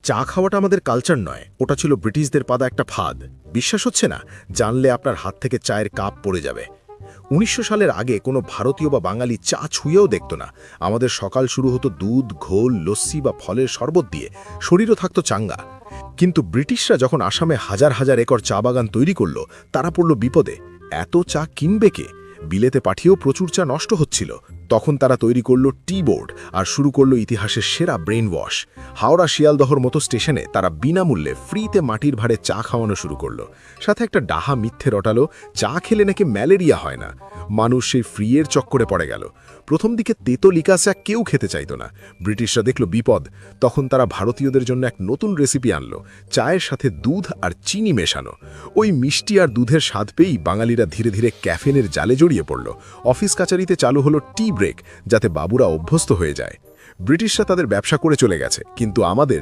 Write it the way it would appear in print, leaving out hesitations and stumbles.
চা খাওয়াটা আমাদের কালচার নয়, ওটা ছিল ব্রিটিশদের পাদা একটা ফাঁদ। বিশ্বাস হচ্ছে না? জানলে আপনার হাত থেকে চায়ের কাপ পড়ে যাবে। ১৯০০ সালের আগে কোনো ভারতীয় বা বাঙালি চা ছুঁয়েও দেখত না। আমাদের সকাল শুরু হতো দুধ, ঘোল, লস্যি বা ফলের শরবত দিয়ে, শরীরও থাকতো চাঙ্গা। কিন্তু ব্রিটিশরা যখন আসামে হাজার হাজার একর চা বাগান তৈরি করল, তারা পড়ল বিপদে। এত চা কিনবে কে? বিলেতে পাঠিয়েও প্রচুর চা নষ্ট হচ্ছিল। তখন তারা তৈরি করল টি বোর্ড আর শুরু করল ইতিহাসের সেরা ব্রেন ওয়াশ। হাওড়া শিয়ালদহর মতো স্টেশনে তারা বিনামূল্যে ফ্রিতে মাটির ভাড়ে চা খাওয়ানো শুরু করলো। সাথে একটা ডাহা মিথ্যে রটালো, চা খেলে নাকি ম্যালেরিয়া হয় না। মানুষ সেই ফ্রিয়ের চক্করে পড়ে গেল। প্রথম দিকে তেতো লিকা চা কেউ খেতে চাইত না। ব্রিটিশরা দেখল বিপদ, তখন তারা ভারতীয়দের জন্য এক নতুন রেসিপি আনলো, চায়ের সাথে দুধ আর চিনি মেশানো। ওই মিষ্টি আর দুধের স্বাদ পেয়েই বাঙালিরা ধীরে ধীরে ক্যাফেনের জালে জড়িয়ে পড়ল। অফিস কাচারিতে চালু হলো টি ব্রেক, যাতে বাবুরা অভ্যস্ত হয়ে যায়। ব্রিটিশরা তাদের ব্যবসা করে চলে গেছে, কিন্তু আমাদের